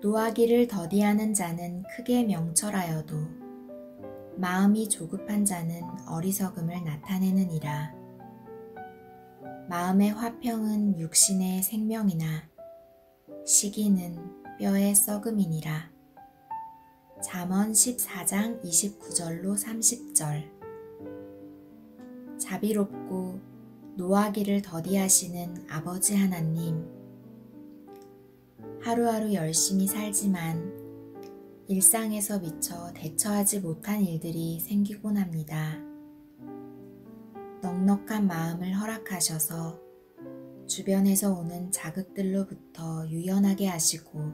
노하기를 더디하는 자는 크게 명철하여도 마음이 조급한 자는 어리석음을 나타내느니라. 마음의 화평은 육신의 생명이나 시기는 뼈의 썩음이니라. 잠언 14장 29절로 30절. 자비롭고 노하기를 더디하시는 아버지 하나님, 하루하루 열심히 살지만 일상에서 미처 대처하지 못한 일들이 생기곤 합니다. 넉넉한 마음을 허락하셔서 주변에서 오는 자극들로부터 유연하게 하시고,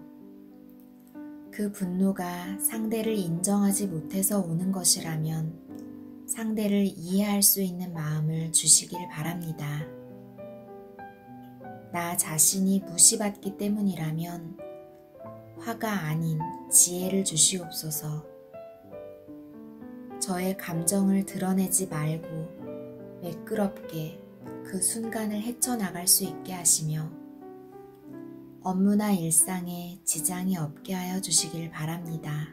그 분노가 상대를 인정하지 못해서 오는 것이라면 상대를 이해할 수 있는 마음을 주시길 바랍니다. 나 자신이 무시받기 때문이라면 화가 아닌 지혜를 주시옵소서. 저의 감정을 드러내지 말고 매끄럽게 그 순간을 헤쳐나갈 수 있게 하시며 업무나 일상에 지장이 없게 하여 주시길 바랍니다.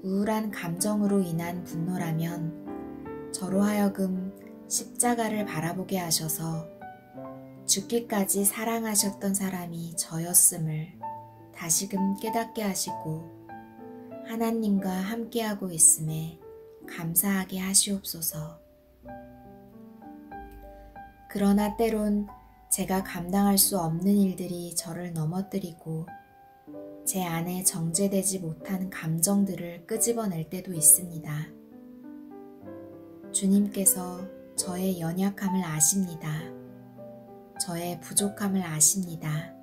우울한 감정으로 인한 분노라면 저로 하여금 십자가를 바라보게 하셔서 죽기까지 사랑하셨던 사람이 저였음을 다시금 깨닫게 하시고 하나님과 함께하고 있음에 감사하게 하시옵소서. 그러나 때론 제가 감당할 수 없는 일들이 저를 넘어뜨리고 제 안에 정제되지 못한 감정들을 끄집어낼 때도 있습니다. 주님께서 저의 연약함을 아십니다. 저의 부족함을 아십니다.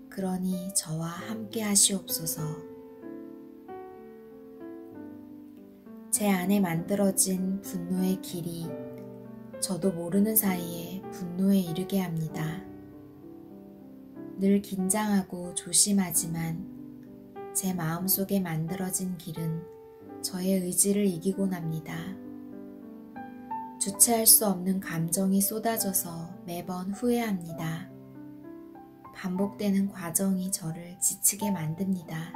그러니 저와 함께 하시옵소서. 제 안에 만들어진 분노의 길이 저도 모르는 사이에 분노에 이르게 합니다. 늘 긴장하고 조심하지만 제 마음속에 만들어진 길은 저의 의지를 이기곤 합니다. 주체할 수 없는 감정이 쏟아져서 매번 후회합니다. 반복되는 과정이 저를 지치게 만듭니다.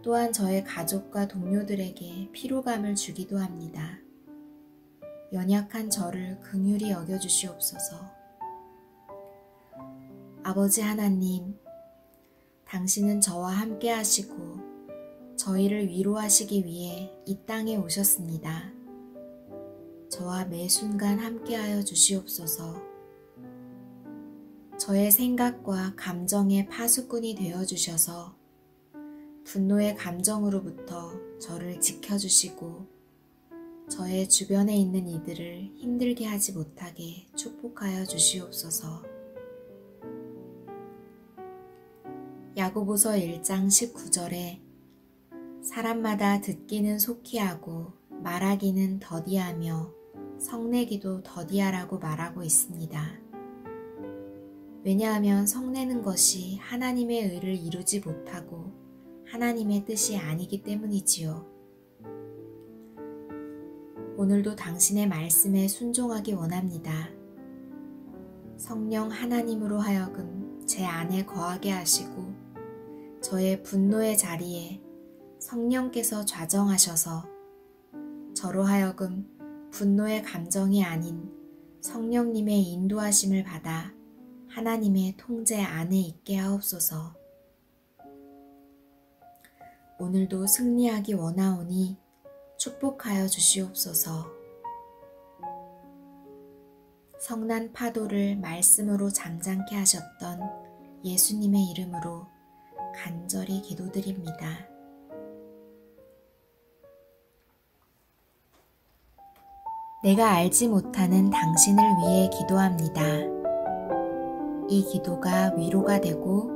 또한 저의 가족과 동료들에게 피로감을 주기도 합니다. 연약한 저를 긍휼히 여겨주시옵소서. 아버지 하나님, 당신은 저와 함께 하시고 저희를 위로하시기 위해 이 땅에 오셨습니다. 저와 매 순간 함께하여 주시옵소서. 저의 생각과 감정의 파수꾼이 되어주셔서 분노의 감정으로부터 저를 지켜주시고 저의 주변에 있는 이들을 힘들게 하지 못하게 축복하여 주시옵소서. 야고보서 1장 19절에 사람마다 듣기는 속히 하고 말하기는 더디하며 성내기도 더디하라고 말하고 있습니다. 왜냐하면 성내는 것이 하나님의 의를 이루지 못하고 하나님의 뜻이 아니기 때문이지요. 오늘도 당신의 말씀에 순종하기 원합니다. 성령 하나님으로 하여금 제 안에 거하게 하시고 저의 분노의 자리에 성령께서 좌정하셔서 저로 하여금 분노의 감정이 아닌 성령님의 인도하심을 받아 하나님의 통제 안에 있게 하옵소서. 오늘도 승리하기 원하오니 축복하여 주시옵소서. 성난 파도를 말씀으로 잠잠케 하셨던 예수님의 이름으로 간절히 기도드립니다. 내가 알지 못하는 당신을 위해 기도합니다. 이 기도가 위로가 되고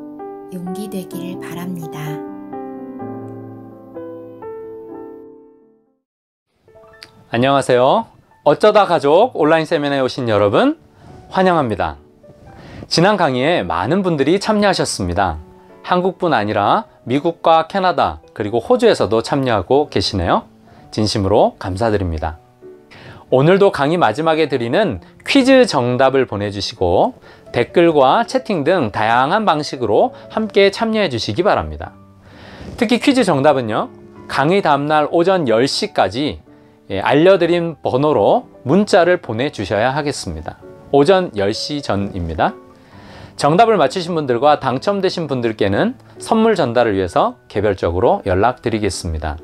용기 되기를 바랍니다. 안녕하세요. 어쩌다 가족 온라인 세미나에 오신 여러분 환영합니다. 지난 강의에 많은 분들이 참여하셨습니다. 한국뿐 아니라 미국과 캐나다 그리고 호주에서도 참여하고 계시네요. 진심으로 감사드립니다. 오늘도 강의 마지막에 드리는 퀴즈 정답을 보내주시고 댓글과 채팅 등 다양한 방식으로 함께 참여해 주시기 바랍니다. 특히 퀴즈 정답은요, 강의 다음날 오전 10시까지 알려드린 번호로 문자를 보내주셔야 하겠습니다. 오전 10시 전입니다. 정답을 맞추신 분들과 당첨되신 분들께는 선물 전달을 위해서 개별적으로 연락드리겠습니다.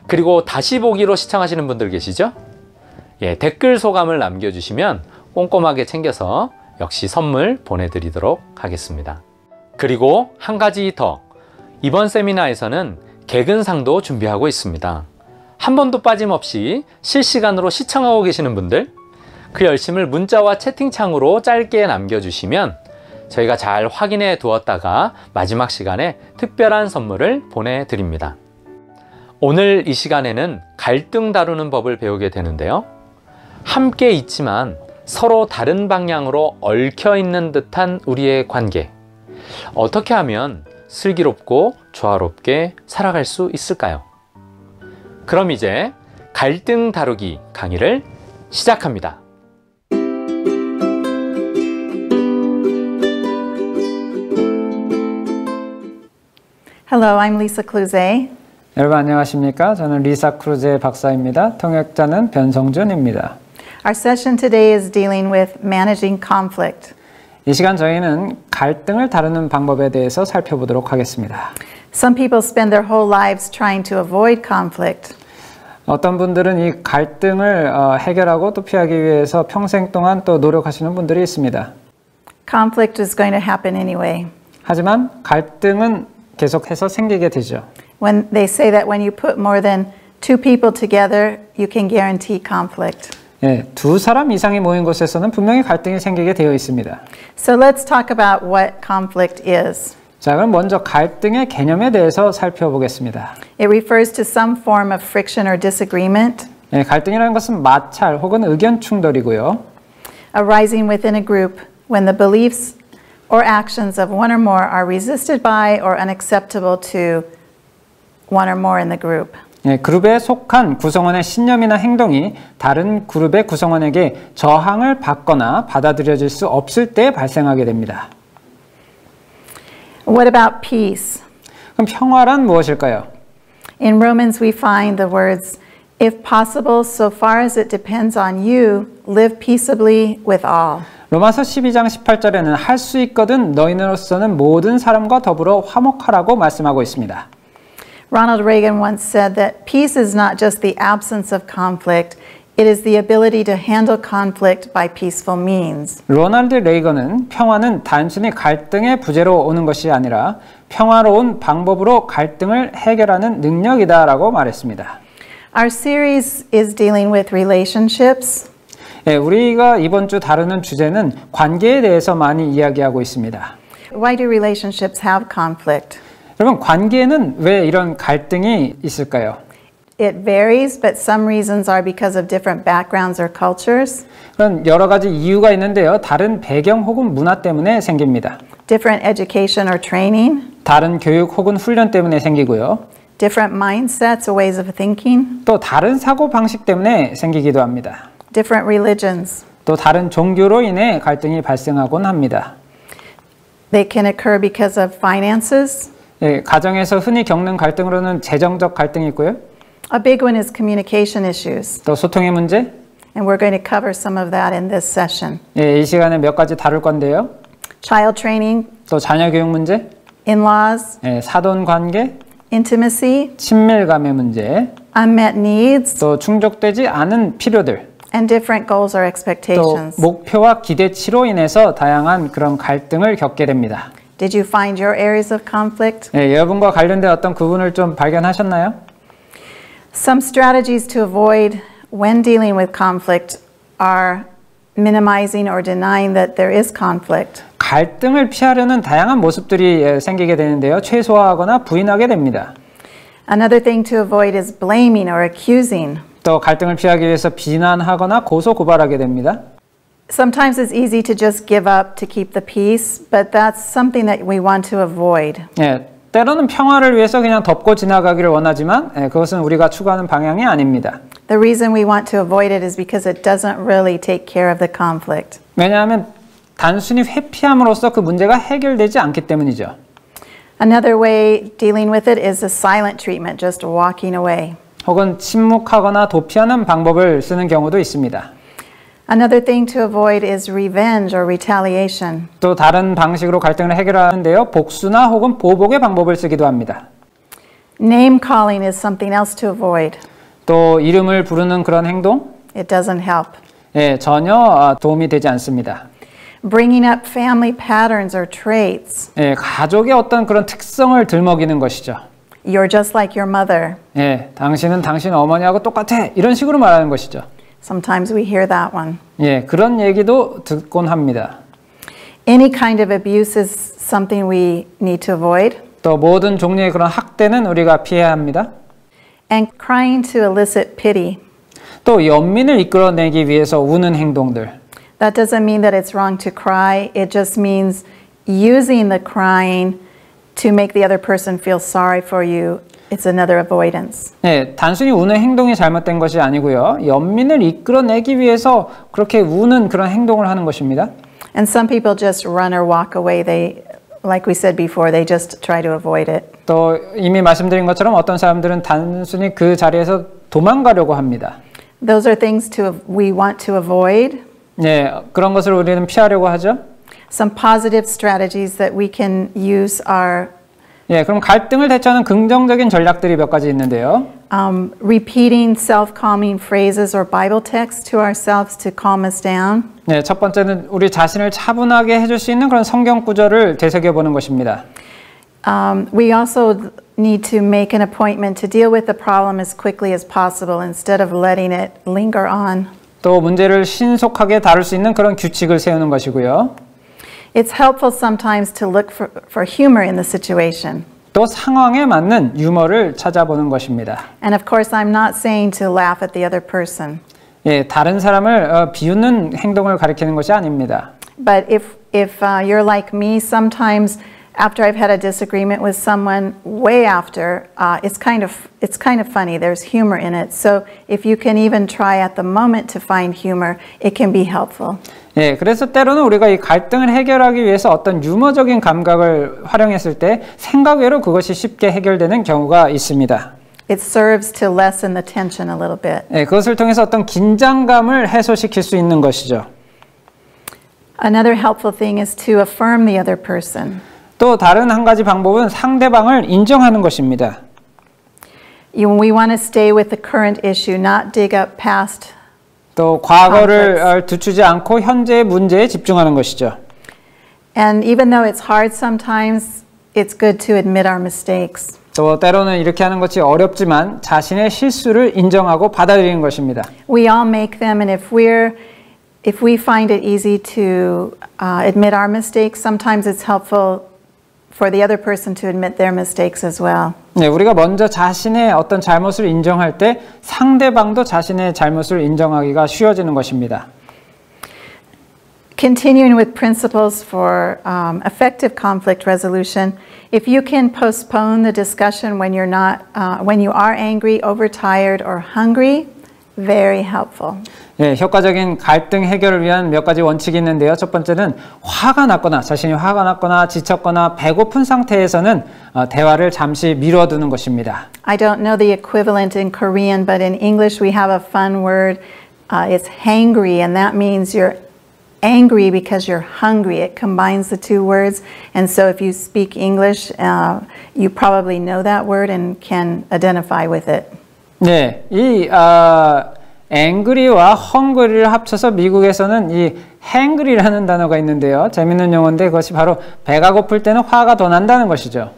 그리고 다시 보기로 시청하시는 분들 계시죠? 댓글 소감을 남겨주시면 꼼꼼하게 챙겨서 역시 선물 보내드리도록 하겠습니다. 그리고 한 가지 더, 이번 세미나에서는 개근상도 준비하고 있습니다. 한 번도 빠짐없이 실시간으로 시청하고 계시는 분들, 그 열심을 문자와 채팅창으로 짧게 남겨주시면 저희가 잘 확인해 두었다가 마지막 시간에 특별한 선물을 보내드립니다. 오늘 이 시간에는 갈등 다루는 법을 배우게 되는데요. 함께 있지만 서로 다른 방향으로 얽혀 있는 듯한 우리의 관계, 어떻게 하면 슬기롭고 조화롭게 살아갈 수 있을까요? 그럼 이제 갈등 다루기 강의를 시작합니다. Hello, I'm Lisa Cluze. 여러분 안녕하십니까? 저는 리사 크루제 박사입니다. 통역자는 변성준입니다. Our session today is dealing with managing conflict. 이 시간 저희는 갈등을 다루는 방법에 대해서 살펴보도록 하겠습니다. Some people spend their whole lives trying to avoid conflict. 어떤 분들은 이 갈등을 해결하고 또 피하기 위해서 평생 동안 또 노력하시는 분들이 있습니다. Conflict is going to happen anyway. 하지만 갈등은 계속해서 생기게 되죠. When they say that when you put more than two people together, you can guarantee conflict. 두 사람 이상이 모인 곳에서는 분명히 갈등이 생기게 되어 있습니다. So let's talk about what conflict is. 자, 그럼 먼저 갈등의 개념에 대해서 살펴보겠습니다. It refers to some form of friction or disagreement. 갈등이라는 것은 마찰 혹은 의견 충돌이고요. Arising within a group when the beliefs or actions of one or more are resisted by or unacceptable to one or more in the group. 그룹에 속한 구성원의 신념이나 행동이 다른 그룹의 구성원에게 저항을 받거나 받아들여질 수 없을 때 발생하게 됩니다. What about peace? 그럼 평화란 무엇일까요? In Romans we find the words, if possible, so far as it depends on you, live peaceably with all. 로마서 12장 18절에는 할 수 있거든 너희로서는 모든 사람과 더불어 화목하라고 말씀하고 있습니다. Ronald Reagan once said that peace is not just the absence of conflict, it is the ability to handle conflict by peaceful means. 로널드 레이건은 평화는 단순히 갈등의 부재로 오는 것이 아니라 평화로운 방법으로 갈등을 해결하는 능력이다라고 말했습니다. Our series is dealing with relationships. 우리가 이번 주 다루는 주제는 관계에 대해서 많이 이야기하고 있습니다. Why do relationships have conflict? 여러분, 관계에는 왜 이런 갈등이 있을까요? It varies, but some reasons are because of different backgrounds or cultures. 그런 여러 가지 이유가 있는데요. 다른 배경 혹은 문화 때문에 생깁니다. Different education or training. 다른 교육 혹은 훈련 때문에 생기고요. Different mindsets or ways of thinking. 또 다른 사고 방식 때문에 생기기도 합니다. Different religions. 또 다른 종교로 인해 갈등이 발생하곤 합니다. They can occur because of finances. 가정에서 흔히 겪는 갈등으로는 재정적 갈등이 있고요. A big one is communication issues. 또 소통의 문제. And we're going to cover some of that in this session. 이 시간에 몇 가지 다룰 건데요. Child training. 또 자녀 교육 문제. In-laws. 사돈 관계. Intimacy. 친밀감의 문제. Unmet needs. 또 충족되지 않은 필요들. And different goals or expectations. 또 목표와 기대치로 인해서 다양한 그런 갈등을 겪게 됩니다. Did you find your areas of conflict? 여러분과 관련된 어떤 구분을 좀 발견하셨나요? Some strategies to avoid when dealing with conflict are minimizing or denying that there is conflict. 갈등을 피하려는 다양한 모습들이 생기게 되는데요. 최소화하거나 부인하게 됩니다. Another thing to avoid is blaming or accusing. 또 갈등을 피하기 위해서 비난하거나 고소 고발하게 됩니다. Sometimes it's easy to just give up to keep the peace, but that's something that we want to avoid. 때로는 평화를 위해서 그냥 덮고 지나가기를 원하지만 그것은 우리가 추구하는 방향이 아닙니다. The reason we want to avoid it is because it doesn't really take care of the conflict. 왜냐하면 단순히 회피함으로써 그 문제가 해결되지 않기 때문이죠. Another way dealing with it is a silent treatment, just walking away. 혹은 침묵하거나 도피하는 방법을 쓰는 경우도 있습니다. Another thing to avoid is revenge or retaliation. 또 다른 방식으로 갈등을 해결하는데요. 복수나 혹은 보복의 방법을 쓰기도 합니다. Name calling is something else to avoid. 또 이름을 부르는 그런 행동? It doesn't help. 예, 전혀 도움이 되지 않습니다. Bringing up family patterns or traits. 예, 가족의 어떤 그런 특성을 들먹이는 것이죠. You're just like your mother. 예, 당신은 당신 어머니하고 똑같아. 이런 식으로 말하는 것이죠. Sometimes we hear that one. 예, 그런 얘기도 듣곤 합니다. Any kind of abuse is something we need to avoid. 또 모든 종류의 그런 학대는 우리가 피해야 합니다. And crying to elicit pity. 또 연민을 이끌어내기 위해서 우는 행동들. That doesn't mean that it's wrong to cry. It just means using the crying to make the other person feel sorry for you. It's another avoidance. 네, 단순히 우는 행동이 잘못된 것이 아니고요. 연민을 이끌어내기 위해서 그렇게 우는 그런 행동을 하는 것입니다. And some people just run or walk away. They, like we said before, they just try to avoid it. 또 이미 말씀드린 것처럼 어떤 사람들은 단순히 그 자리에서 도망가려고 합니다. Those are things we want to avoid. 네, 그런 것을 우리는 피하려고 하죠. Some positive strategies that we can use are 예, 그럼 갈등을 대처하는 긍정적인 전략들이 몇 가지 있는데요. repeating self-calming phrases or Bible texts to ourselves to calm us down. 네, 첫 번째는 우리 자신을 차분하게 해줄 수 있는 그런 성경 구절을 되새겨보는 것입니다. We also need to make an appointment to deal with the problem as quickly as possible instead of letting it linger on. 또 문제를 신속하게 다룰 수 있는 그런 규칙을 세우는 것이고요. It's helpful sometimes to look for humor in the situation. 또 상황에 맞는 유머를 찾아보는 것입니다. And of course, I'm not saying to laugh at the other person. 예, 다른 사람을 비웃는 행동을 가리키는 것이 아닙니다. But if you're like me, sometimes after I've had a disagreement with someone, way after, it's kind of funny. There's humor in it. So if you can even try at the moment to find humor, it can be helpful. 예, 그래서 때로는 우리가 이 갈등을 해결하기 위해서 어떤 유머적인 감각을 활용했을 때 생각 외로 그것이 쉽게 해결되는 경우가 있습니다. It serves to lessen the tension a little bit. 예, 그것을 통해서 어떤 긴장감을 해소시킬 수 있는 것이죠. Another helpful thing is to affirm the other person. 또 다른 한 가지 방법은 상대방을 인정하는 것입니다. We want to stay with the current issue, not dig up past. 또 과거를 뒤추지 않고 현재의 문제에 집중하는 것이죠. And even though it's hard sometimes, it's good to admit our mistakes. 또 때로는 이렇게 하는 것이 어렵지만 자신의 실수를 인정하고 받아들이는 것입니다. We all make them, and if we find it easy to admit our mistakes, sometimes it's helpful for the other person to admit their mistakes as well. 네, 우리가 먼저 자신의 어떤 잘못을 인정할 때 상대방도 자신의 잘못을 인정하기가 쉬워지는 것입니다. Continuing with principles for effective conflict resolution, if you can postpone the discussion when when you are angry, overtired, or hungry, very helpful. 네, 효과적인 갈등 해결을 위한 몇 가지 원칙이 있는데요. 첫 번째는 자신이 화가 났거나 지쳤거나 배고픈 상태에서는 대화를 잠시 미뤄두는 것입니다. I don't know the equivalent in Korean, but in English we have a fun word. It's hangry, and that means you're angry because you're hungry. It combines the two words, and so if you speak English, you probably know that word and can identify with it. 네, 이 angry와 hungry를 합쳐서 미국에서는 이 hangry라는 단어가 있는데요. 재밌는 용어인데 그것이 바로 배가 고플 때는 화가 더 난다는 것이죠.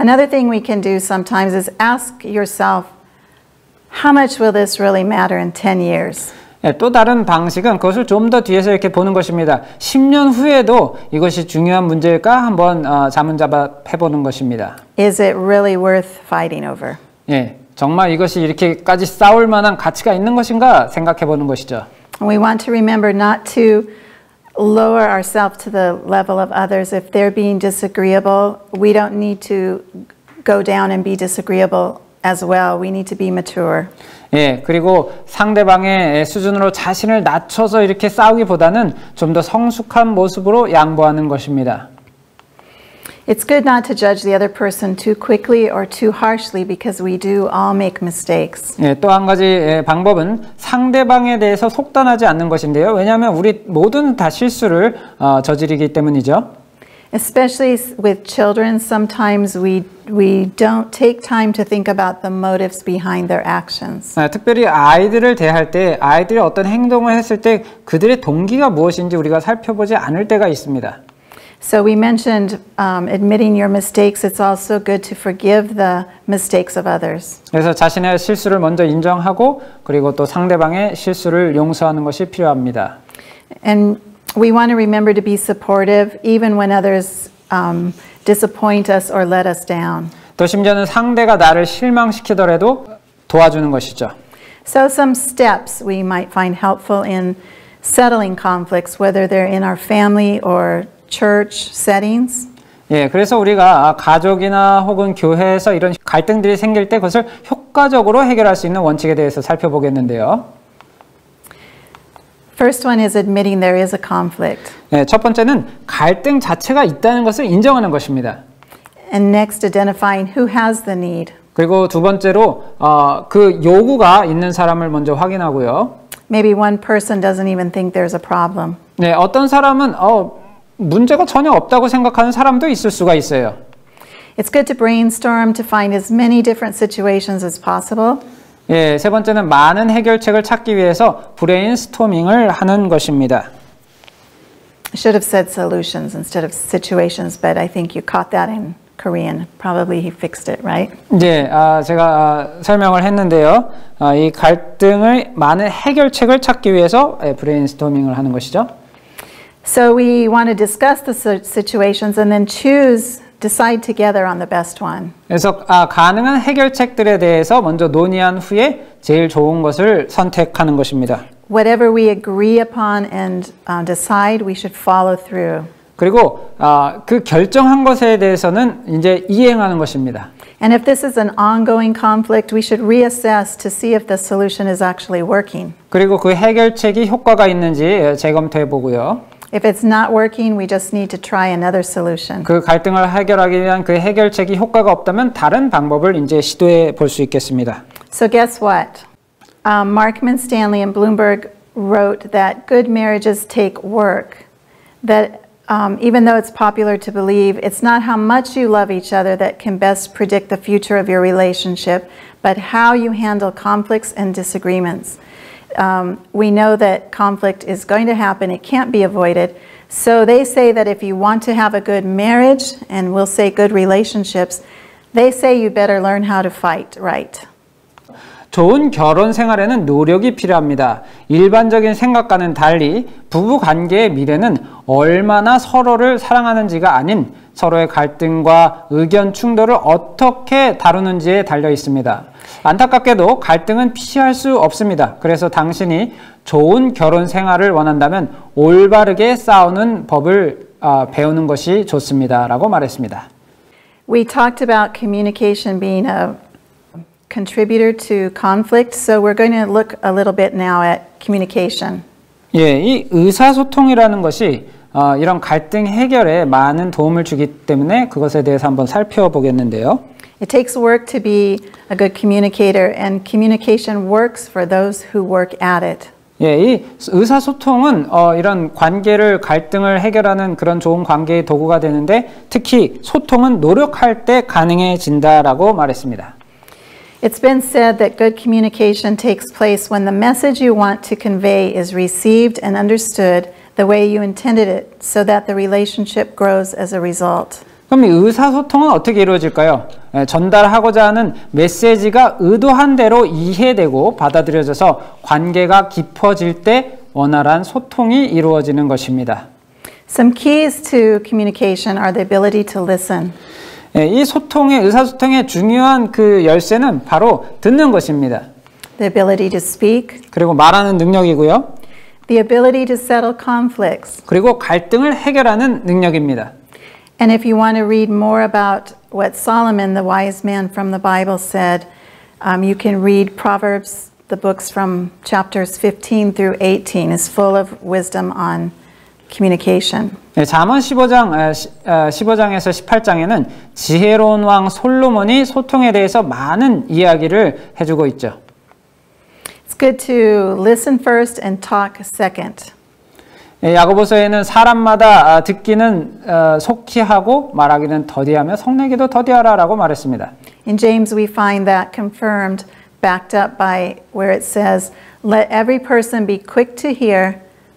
Another thing we can do sometimes is ask yourself, how much will this really matter in 10 years? 네, 또 다른 방식은 그것을 좀 더 뒤에서 이렇게 보는 것입니다. 10년 후에도 이것이 중요한 문제일까 한번 자문자답 해보는 것입니다. Is it really worth fighting over? 예, 정말 이것이 이렇게까지 싸울 만한 가치가 있는 것인가 생각해 보는 것이죠. We want to remember not to lower ourselves to the level of others. If they're being disagreeable, we don't need to go down and be disagreeable as well. We need to be mature. 예, 그리고 상대방의 수준으로 자신을 낮춰서 이렇게 싸우기보다는 좀 더 성숙한 모습으로 양보하는 것입니다. It's good not to judge the other person too quickly or too harshly because we do all make mistakes. 예, 또 한 가지 방법은 상대방에 대해서 속단하지 않는 것인데요. 왜냐하면 우리 모두는 다 실수를 저지르기 때문이죠. Especially with children, sometimes we don't take time to think about the motives behind their actions. 특별히 아이들을 대할 때 아이들이 어떤 행동을 했을 때 그들의 동기가 무엇인지 우리가 살펴보지 않을 때가 있습니다. So we mentioned admitting your mistakes. It's also good to forgive the mistakes of others. 그래서 자신의 실수를 먼저 인정하고 그리고 또 상대방의 실수를 용서하는 것이 필요합니다. And we want to remember to be supportive even when others disappoint us or let us down. 또 심지어는 상대가 나를 실망시키더라도 도와주는 것이죠. So some steps we might find helpful in settling conflicts, whether they're in our family or church settings. 예, 그래서 우리가 가족이나 혹은 교회에서 이런 갈등들이 생길 때 그것을 효과적으로 해결할 수 있는 원칙에 대해서 살펴보겠는데요. First one is admitting there is a conflict. 예, 첫 번째는 갈등 자체가 있다는 것을 인정하는 것입니다. And next, identifying who has the need. 그리고 두 번째로 그 요구가 있는 사람을 먼저 확인하고요. Maybe one person doesn't even think there's a problem. 네, 어떤 사람은 문제가 전혀 없다고 생각하는 사람도 있을 수가 있어요. It's good to brainstorm to find as many different situations as possible. 예, 세 번째는 많은 해결책을 찾기 위해서 브레인스토밍을 하는 것입니다. I should have said solutions instead of situations, but I think you caught that in Korean. Probably he fixed it, right? 네, 제가 설명을 했는데요. 이 갈등의 많은 해결책을 찾기 위해서 브레인스토밍을 하는 것이죠. So we want to discuss the situations and then decide together on the best one. 그래서 가능한 해결책들에 대해서 먼저 논의한 후에 제일 좋은 것을 선택하는 것입니다. Whatever we agree upon and decide, we should follow through. 그리고 그 결정한 것에 대해서는 이제 이행하는 것입니다. And if this is an ongoing conflict, we should reassess to see if the solution is actually working. 그리고 그 해결책이 효과가 있는지 재검토해 보고요. If it's not working, we just need to try another solution. 그 갈등을 해결하기 위한 그 해결책이 효과가 없다면 다른 방법을 이제 시도해 볼 수 있겠습니다. So guess what? Markman, Stanley, and Bloomberg wrote that good marriages take work. That even though it's popular to believe, it's not how much you love each other that can best predict the future of your relationship, but how you handle conflicts and disagreements. We know that conflict is going to happen. It can't be avoided. So they say that if you want to have a good marriage, and we'll say good relationships, they say you better learn how to fight right. 좋은 결혼 생활에는 노력이 필요합니다. 일반적인 생각과는 달리 부부 관계의 미래는 얼마나 서로를 사랑하는지가 아닌 서로의 갈등과 의견 충돌을 어떻게 다루는지에 달려 있습니다. 안타깝게도 갈등은 피할 수 없습니다. 그래서 당신이 좋은 결혼 생활을 원한다면 올바르게 싸우는 법을 배우는 것이 좋습니다. 라고 말했습니다. We talked about communication being a contributor to conflict, so we're going to look a little bit now at communication. 예, 이 의사소통이라는 것이 이런 갈등 해결에 많은 도움을 주기 때문에 그것에 대해서 한번 살펴보겠는데요. It takes work to be a good communicator, and communication works for those who work at it. 예, 이 의사소통은 이런 관계를 갈등을 해결하는 그런 좋은 관계의 도구가 되는데 특히 소통은 노력할 때 가능해진다라고 말했습니다. It's been said that good communication takes place when the message you want to convey is received and understood the way you intended it, so that the relationship grows as a result. 그럼 이 의사소통은 어떻게 이루어질까요? 전달하고자 하는 메시지가 의도한 대로 이해되고 받아들여져서 관계가 깊어질 때 원활한 소통이 이루어지는 것입니다. Some keys to communication are the ability to listen. 이 의사소통의 중요한 그 열쇠는 바로 듣는 것입니다. The ability to speak. 그리고 말하는 능력이고요. The ability to settle conflicts. 그리고 갈등을 해결하는 능력입니다. And if you want to read more about what Solomon, the wise man from the Bible, said, You can read Proverbs, the books from chapters 15 through 18 is full of wisdom on communication. 네, 잠언 15장에서 18장에는 지혜로운 왕 솔로몬이 소통에 대해서 많은 이야기를 해주고 있죠. It's good to listen first and talk second. 야고보서에는 사람마다 듣기는 속히 하고 말하기는 더디하며 성내기도 더디하라라고 말했습니다. In James we find that confirmed, backed up by where it says, "Let every person be quick to hear,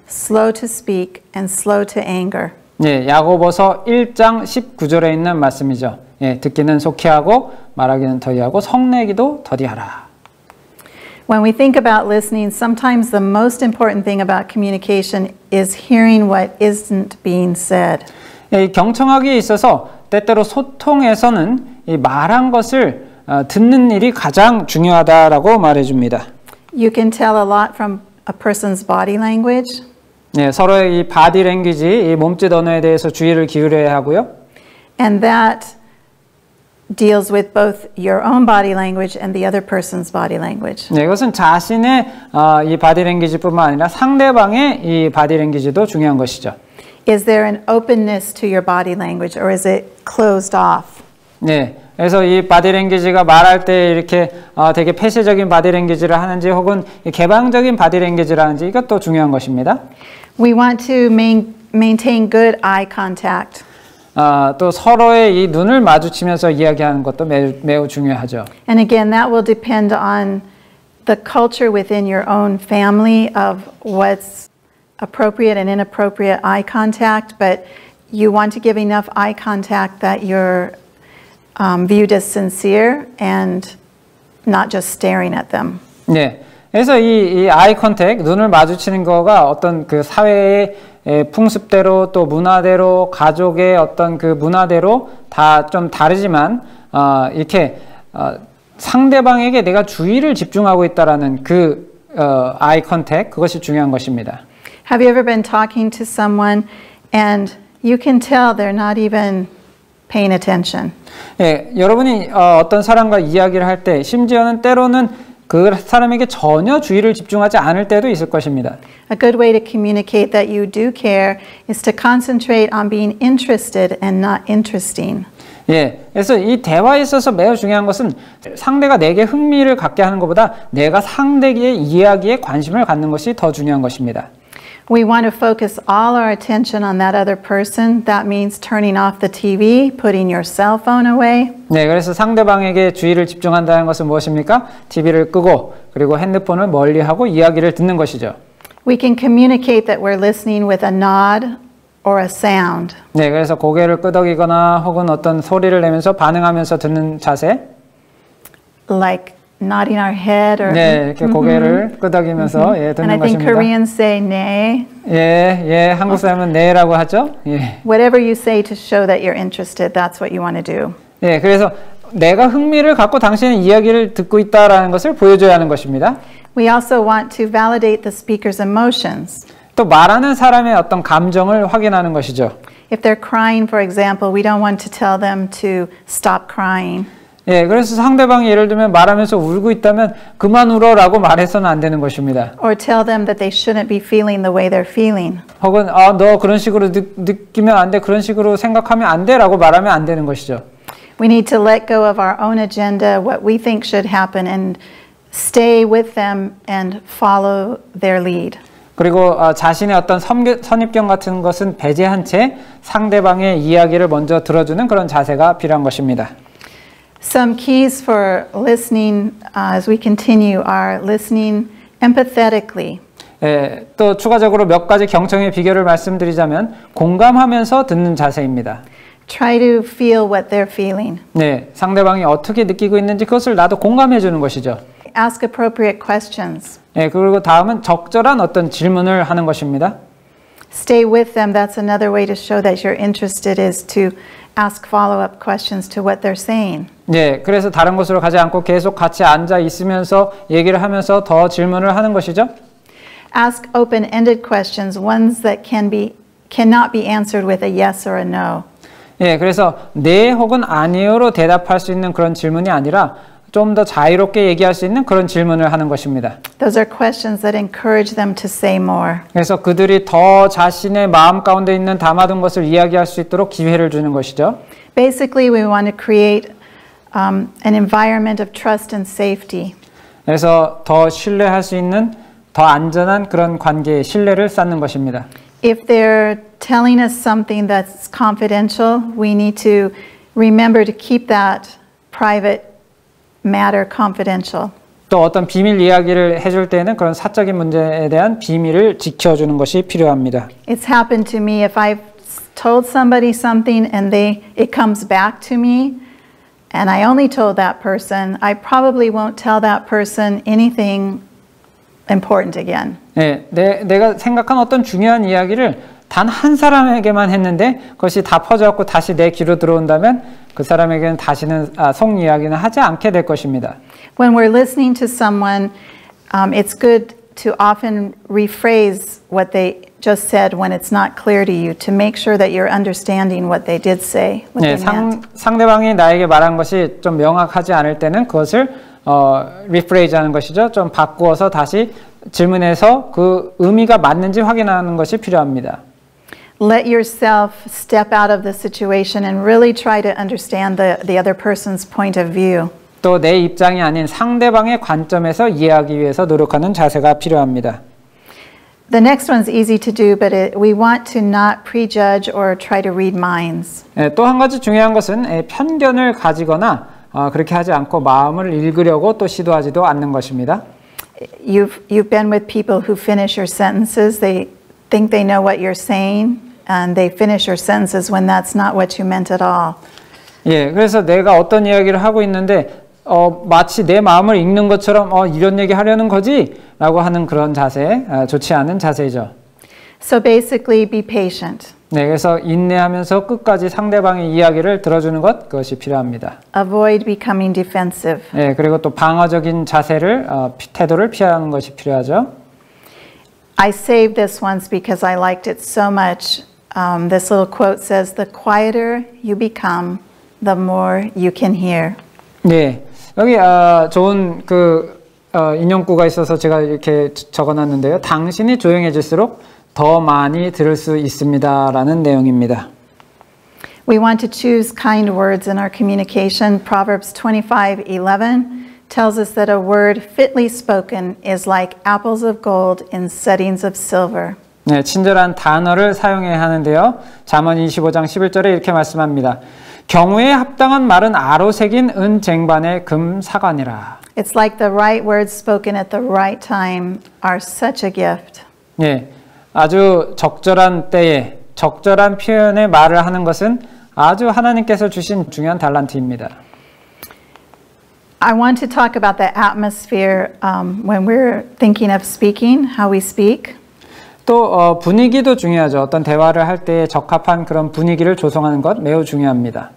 slow to speak, and slow to anger." 예, 야고보서 1장 19절에 있는 말씀이죠. 예, 듣기는 속히 하고 말하기는 더디하고 성내기도 더디하라. When we think about listening, sometimes the most important thing about communication is hearing what isn't being said. 예, 이 경청하기에 있어서 때때로 소통에서는 이 말한 것을 듣는 일이 가장 중요하다라고 말해줍니다. You can tell a lot from a person's body language. 예, 서로의 이 바디 랭귀지, 이 몸짓 언어에 대해서 주의를 기울여야 하고요. And that deals with both your own body language and the other person's body language. 네, 이것은 자신의 이 바디 랭귀지뿐만 아니라 상대방의 이 바디 랭귀지도 중요한 것이죠. Is there an openness to your body language or is it closed off? 네, 그래서 이 바디 랭귀지가 말할 때 이렇게 되게 폐쇄적인 바디 랭귀지를 하는지 혹은 개방적인 바디 랭귀지를 하는지 이것도 중요한 것입니다. We want to maintain good eye contact. 또 서로의 이 눈을 마주치면서 이야기하는 것도 매우 중요하죠. And again, that will depend on the culture within your own family of what's appropriate and inappropriate eye contact, but you want to give enough eye contact that you're viewed as sincere and not just staring at them. 네, 그래서 이 아이 컨택, 눈을 마주치는 거가 어떤 그 사회의 풍습대로 또 문화대로 가족의 어떤 그 문화대로 다 좀 다르지만 이렇게 상대방에게 내가 주의를 집중하고 있다라는 그 아이 컨택 그것이 중요한 것입니다. Have you ever been talking to someone and you can tell they're not even paying attention? 예, 여러분이 어떤 사람과 이야기를 할 때 심지어는 때로는 그 사람에게 전혀 주의를 집중하지 않을 때도 있을 것입니다. A good way to communicate that you do care is to concentrate on being interested and not interesting. 예, 그래서 이 대화에 있어서 매우 중요한 것은 상대가 내게 흥미를 갖게 하는 것보다 내가 상대의 이야기에 관심을 갖는 것이 더 중요한 것입니다. We want to focus all our attention on that other person. That means turning off the TV, putting your cell phone away. 네, 그래서 상대방에게 주의를 집중한다는 것은 무엇입니까? TV를 끄고 그리고 핸드폰을 멀리하고 이야기를 듣는 것이죠. We can communicate that we're listening with a nod or a sound. 네, 그래서 고개를 끄덕이거나 혹은 어떤 소리를 내면서 반응하면서 듣는 자세. Like nodding our head or 네, 이렇게 고개를 끄덕이면서 예, 듣는 And I think 것입니다. Koreans say 네. 예, 한국 사람은 네라고 하죠. 예. Whatever you say to show that you're interested, that's what you want to do. 예, 그래서 내가 흥미를 갖고 당신의 이야기를 듣고 있다라는 것을 보여줘야 하는 것입니다. We also want to validate the speaker's emotions. 또 말하는 사람의 어떤 감정을 확인하는 것이죠. If they're crying, for example, we don't want to tell them to stop crying. 예, 그래서 상대방이 예를 들면 말하면서 울고 있다면 그만 울어라고 말해서는 안 되는 것입니다. Or tell them that they shouldn't be feeling the way they're feeling. 혹은 너 그런 식으로 느끼면 안 돼, 그런 식으로 생각하면 안 돼라고 말하면 안 되는 것이죠. We need to let go of our own agenda, what we think should happen, and stay with them and follow their lead. 그리고 자신의 어떤 선입견 같은 것은 배제한 채 상대방의 이야기를 먼저 들어주는 그런 자세가 필요한 것입니다. Some keys for listening as we continue are listening empathetically. 예, 또 추가적으로 몇 가지 경청의 비결을 말씀드리자면 공감하면서 듣는 자세입니다. Try to feel what they're feeling. 네, 상대방이 어떻게 느끼고 있는지 그것을 나도 공감해 주는 것이죠. Ask appropriate questions. 예, 그리고 다음은 적절한 어떤 질문을 하는 것입니다. Stay with them. That's another way to show that you're interested is to ask follow-up questions to what they're saying. 네, 그래서 다른 곳으로 가지 않고 계속 같이 앉아 있으면서 얘기를 하면서 더 질문을 하는 것이죠. Ask open-ended questions, ones that cannot be answered with a yes or a no. 예, 그래서 네 혹은 아니요로 대답할 수 있는 그런 질문이 아니라 좀 더 자유롭게 얘기할 수 있는 그런 질문을 하는 것입니다. Those are questions that encourage them to say more. 그래서 그들이 더 자신의 마음 가운데 있는 담아둔 것을 이야기할 수 있도록 기회를 주는 것이죠. Basically, we want to create an environment of trust and safety. 그래서 더 신뢰할 수 있는 더 안전한 그런 관계, 신뢰를 쌓는 것입니다. If they're telling us something that's confidential, we need to remember to keep that private matter confidential. 또 어떤 비밀 이야기를 해줄 때는 그런 사적인 문제에 대한 비밀을 지켜주는 것이 필요합니다. It's happened to me. If I've told somebody something and it comes back to me, and I only told that person, I probably won't tell that person anything important again. 네, 내가 생각한 어떤 중요한 이야기를 단 한 사람에게만 했는데 그것이 다 퍼져갖고 다시 내 귀로 들어온다면 그 사람에게는 다시는 속 이야기는 하지 않게 될 것입니다. When we're listening to someone, it's good to often rephrase what they just said when it's not clear to you, to make sure that you're understanding what they did say. What 네, they meant. 상대방이 나에게 말한 것이 좀 명확하지 않을 때는 그것을 rephrase 하는 것이죠. 좀 바꾸어서 다시 질문해서 그 의미가 맞는지 확인하는 것이 필요합니다. Let yourself step out of the situation and really try to understand the other person's point of view. 또 내 입장이 아닌 상대방의 관점에서 이해하기 위해서 노력하는 자세가 필요합니다. The next one's easy to do, but we want to not prejudge or try to read minds. 또 한 가지 중요한 것은 편견을 가지거나 그렇게 하지 않고 마음을 읽으려고 또 시도하지도 않는 것입니다. You've been with people who finish your sentences. They think they know what you're saying, and they finish your sentences when that's not what you meant at all. 예, 그래서 내가 어떤 이야기를 하고 있는데 마치 내 마음을 읽는 것처럼 이런 얘기 하려는 거지? 라고 하는 그런 자세, 좋지 않은 자세죠. So basically, be patient. 네, 그래서 인내하면서 끝까지 상대방의 이야기를 들어주는 것, 그것이 필요합니다. Avoid becoming defensive. 네, 그리고 또 방어적인 자세를, 태도를 피하는 것이 필요하죠. I saved this once because I liked it so much. This little quote says, "The quieter you become, the more you can hear." 네, 여기 좋은 인용구가 있어서 제가 이렇게 적어놨는데요. 당신이 조용해질수록 더 많이 들을 수 있습니다라는 내용입니다. We want to choose kind words in our communication. Proverbs 25:11 tells us that a word fitly spoken is like apples of gold in settings of silver. 네, 친절한 단어를 사용해야 하는데요. 잠언 25장 11절에 이렇게 말씀합니다. 경우에 합당한 말은 아로 새긴 은 쟁반의 금 사관이라. It's like the right words spoken at the right time are such a gift. 네, 아주 적절한 때에 적절한 표현의 말을 하는 것은 아주 하나님께서 주신 중요한 달란트입니다. I want to talk about the atmosphere when we're thinking of speaking, how we speak. 또 분위기도 중요하죠. 어떤 대화를 할 때 적합한 그런 분위기를 조성하는 것 매우 중요합니다.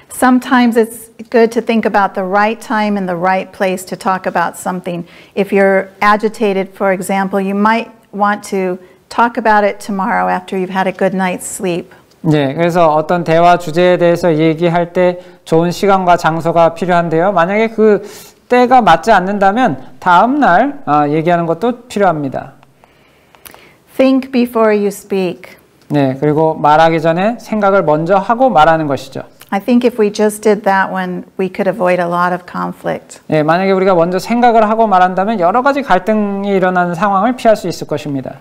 Sometimes it's good to think about the right time and the right place to talk about something. If you're agitated, for example, you might want to talk about it tomorrow after you've had a good night's sleep. 네, 그래서 어떤 대화 주제에 대해서 얘기할 때 좋은 시간과 장소가 필요한데요. 만약에 그 때가 맞지 않는다면 다음 날 얘기하는 것도 필요합니다. Think before you speak. 네, 그리고 말하기 전에 생각을 먼저 하고 말하는 것이죠. I think if we just did that one, we could avoid a lot of conflict. 네, 만약에 우리가 먼저 생각을 하고 말한다면 여러 가지 갈등이 일어나는 상황을 피할 수 있을 것입니다.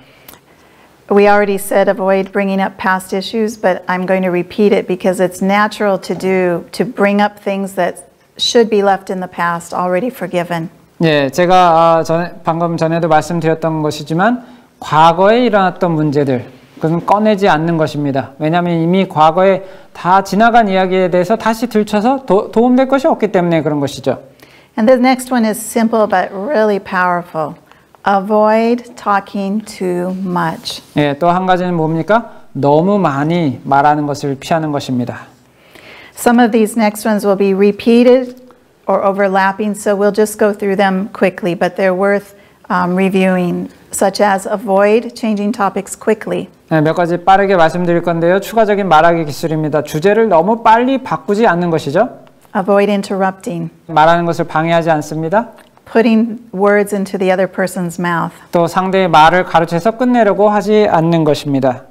We already said avoid bringing up past issues, but I'm going to repeat it because it's natural to bring up things that should be left in the past, already forgiven. 네, 제가 방금 전에도 말씀드렸던 것이지만 과거에 일어났던 문제들 그건 꺼내지 않는 것입니다. 왜냐하면 이미 과거에 다 지나간 이야기에 대해서 다시 들춰서 도움될 것이 없기 때문에 그런 것이죠. And the next one is simple but really powerful. Avoid talking too much. 네, 또 한 가지는 뭡니까? 너무 많이 말하는 것을 피하는 것입니다. Some of these next ones will be repeated or overlapping, so we'll just go through them quickly, but they're worth reviewing, such as avoid changing topics quickly. 네, 몇 가지 빠르게 말씀드릴 건데요. 추가적인 말하기 기술입니다. 주제를 너무 빨리 바꾸지 않는 것이죠. Avoid interrupting. 말하는 것을 방해하지 않습니다. Putting words into the other person's mouth. 또 상대의 말을 가로채서 끝내려고 하지 않는 것입니다.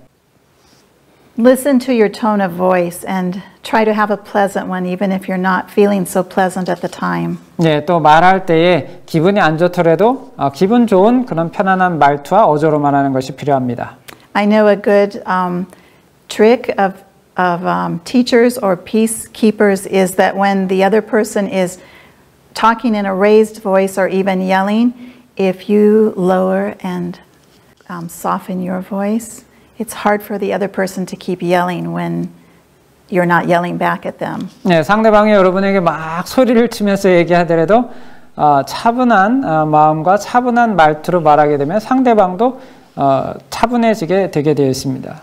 Listen to your tone of voice and try to have a pleasant one even if you're not feeling so pleasant at the time. 네, 또 말할 때에 기분이 안 좋더라도 기분 좋은 그런 편안한 말투와 어조로 말하는 것이 필요합니다. I know a good trick of teachers or peacekeepers is that when the other person is talking in a raised voice or even yelling, if you lower and soften your voice, it's hard for the other person to keep yelling when you're not yelling back at them. 네, 상대방이 여러분에게 막 소리를 치면서 얘기하더라도 차분한 마음과 차분한 말투로 말하게 되면 상대방도 차분해지게 되게 되어 있습니다.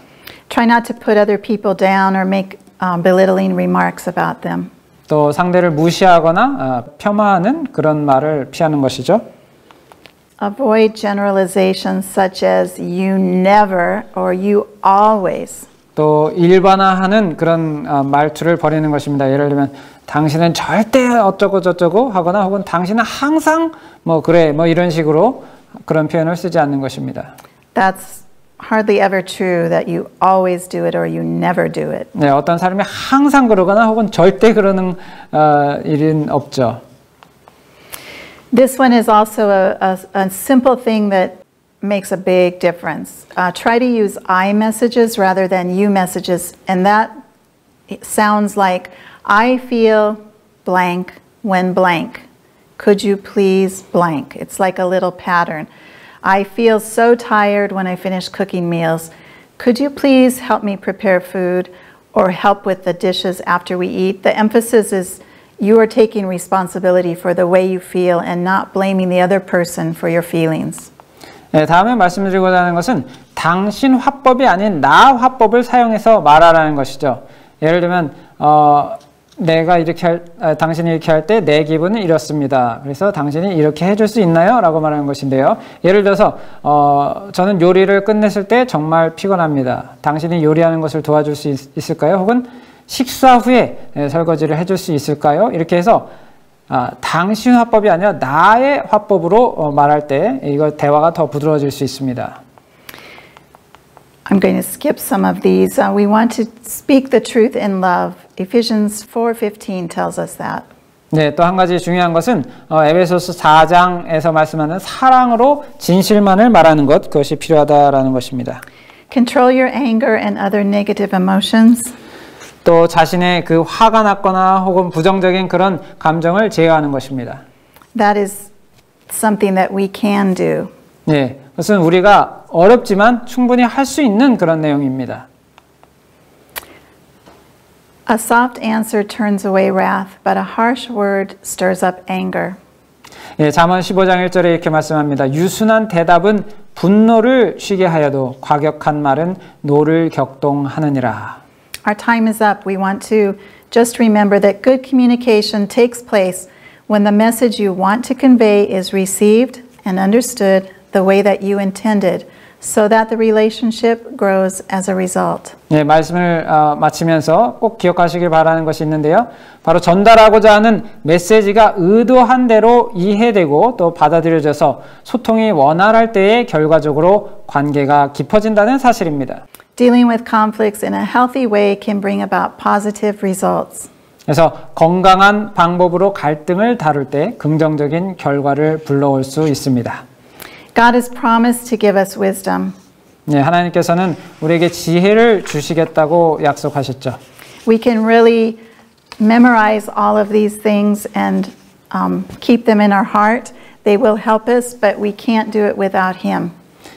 Try not to put other people down or make belittling remarks about them. 또 상대를 무시하거나 폄하하는 그런 말을 피하는 것이죠. Avoid generalizations such as you never or you always. 또 일반화하는 그런 말투를 버리는 것입니다. 예를 들면 당신은 절대 어쩌고 저쩌고 하거나 혹은 당신은 항상 뭐 그래 뭐 이런 식으로 그런 표현을 쓰지 않는 것입니다. That's hardly ever true that you always do it or you never do it. 네, 어떤 사람이 항상 그러거나 혹은 절대 그러는 일은 없죠. This one is also a simple thing that makes a big difference. Try to use I messages rather than you messages, and that sounds like I feel blank when blank. Could you please blank? It's like a little pattern. I feel so tired when I finish cooking meals. Could you please help me prepare food or help with the dishes after we eat? The emphasis is you are taking responsibility for the way you feel and not blaming the other person for your feelings. 네, 다음에 말씀드리고자 하는 것은 당신 화법이 아닌 나 화법을 사용해서 말하라는 것이죠. 예를 들면 내가 이렇게 당신이 이렇게 할 때 내 기분은 이렇습니다. 그래서 당신이 이렇게 해줄 수 있나요? 라고 말하는 것인데요. 예를 들어서 저는 요리를 끝냈을 때 정말 피곤합니다. 당신이 요리하는 것을 도와줄 수 있을까요? 혹은 식사 후에 설거지를 해줄 수 있을까요? 이렇게 해서 당신 화법이 아니라 나의 화법으로 말할 때 이거 대화가 더 부드러워질 수 있습니다. I'm going to skip some of these. We want to speak the truth in love. Ephesians 4:15 tells us that. 네, 또 한 가지 중요한 것은 에베소서 4장에서 말씀하는 사랑으로 진실만을 말하는 것, 그것이 필요하다라는 것입니다. Control your anger and other negative emotions. 또 자신의 그 화가 났거나 혹은 부정적인 그런 감정을 제어하는 것입니다. That is something that we can do. 네, 그것은 우리가 어렵지만 충분히 할 수 있는 그런 내용입니다. A soft answer turns away wrath, but a harsh word stirs up anger. 예, 잠언 15장 1절에 이렇게 말씀합니다. 유순한 대답은 분노를 쉬게 하여도 과격한 말은 노를 격동하느니라. Our time is up. We want to just remember that good communication takes place when the message you want to convey is received and understood the way that you intended, so that the relationship grows as a result. 네, 말씀을 마치면서 꼭 기억하시길 바라는 것이 있는데요. 바로 전달하고자 하는 메시지가 의도한 대로 이해되고 또 받아들여져서 소통이 원활할 때에 결과적으로 관계가 깊어진다는 사실입니다. Dealing with conflicts in a healthy way can bring about positive results. 그래서 건강한 방법으로 갈등을 다룰 때 긍정적인 결과를 불러올 수 있습니다. God has promised to give us wisdom. 네, 하나님께서는 우리에게 지혜를 주시겠다고 약속하셨죠. We can really memorize all of these things and keep them in our heart. They will help us, but we can't do it without Him.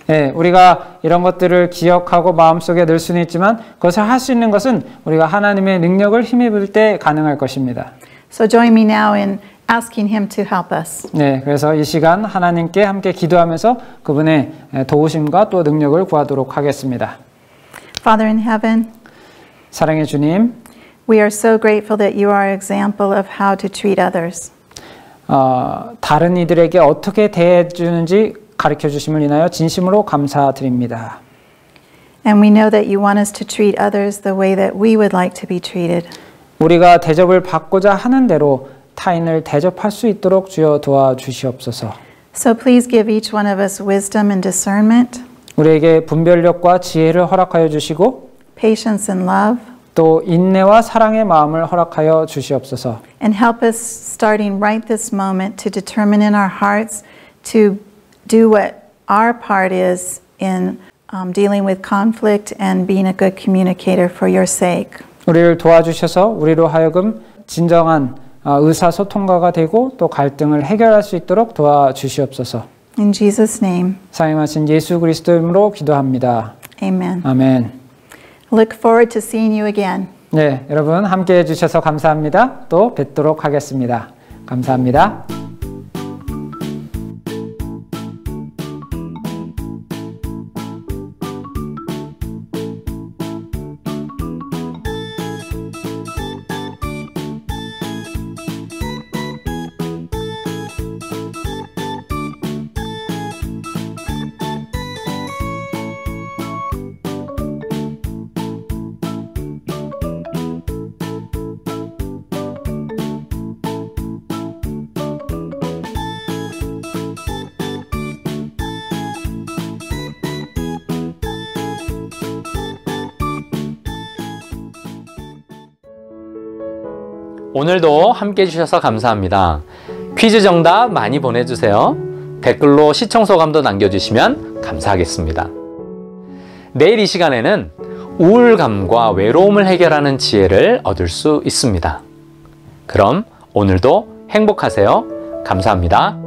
네, 우리가 이런 것들을 기억하고 마음속에 넣을 수는 있지만 그것을 할 수 있는 것은 우리가 하나님의 능력을 힘입을 때 가능할 것입니다. So join me now in asking Him to help us. 네, 그래서 이 시간 하나님께 함께 기도하면서 그분의 도우심과 또 능력을 구하도록 하겠습니다. Father in heaven, 사랑의 주님, we are so grateful that you are an example of how to treat others. 다른 이들에게 어떻게 대해주는지 가르쳐 주심을 인하여 진심으로 감사드립니다. And we know that you want us to treat others the way that we would like to be treated. 우리가 대접을 받고자 하는 대로 타인을 대접할 수 있도록 주여 도와주시옵소서. So please give each one of us wisdom and discernment, 우리에게 분별력과 지혜를 허락하여 주시고 patience and love, 또 인내와 사랑의 마음을 허락하여 주시옵소서. and help us starting right this moment to determine in our hearts to do what our part is in dealing with conflict and being a good communicator for your sake. 우리를 도와주셔서 우리로 하여금 진정한 의사소통가가 되고 또 갈등을 해결할 수 있도록 도와주시옵소서. In Jesus' name, 사임하신 예수 그리스도 이름으로 기도합니다. amen. 아멘. Look forward to seeing you again. 네, 여러분 함께 해주셔서 감사합니다. 또 뵙도록 하겠습니다. 감사합니다. 오늘도 함께 해주셔서 감사합니다. 퀴즈 정답 많이 보내주세요. 댓글로 시청 소감도 남겨주시면 감사하겠습니다. 내일 이 시간에는 우울감과 외로움을 해결하는 지혜를 얻을 수 있습니다. 그럼 오늘도 행복하세요. 감사합니다.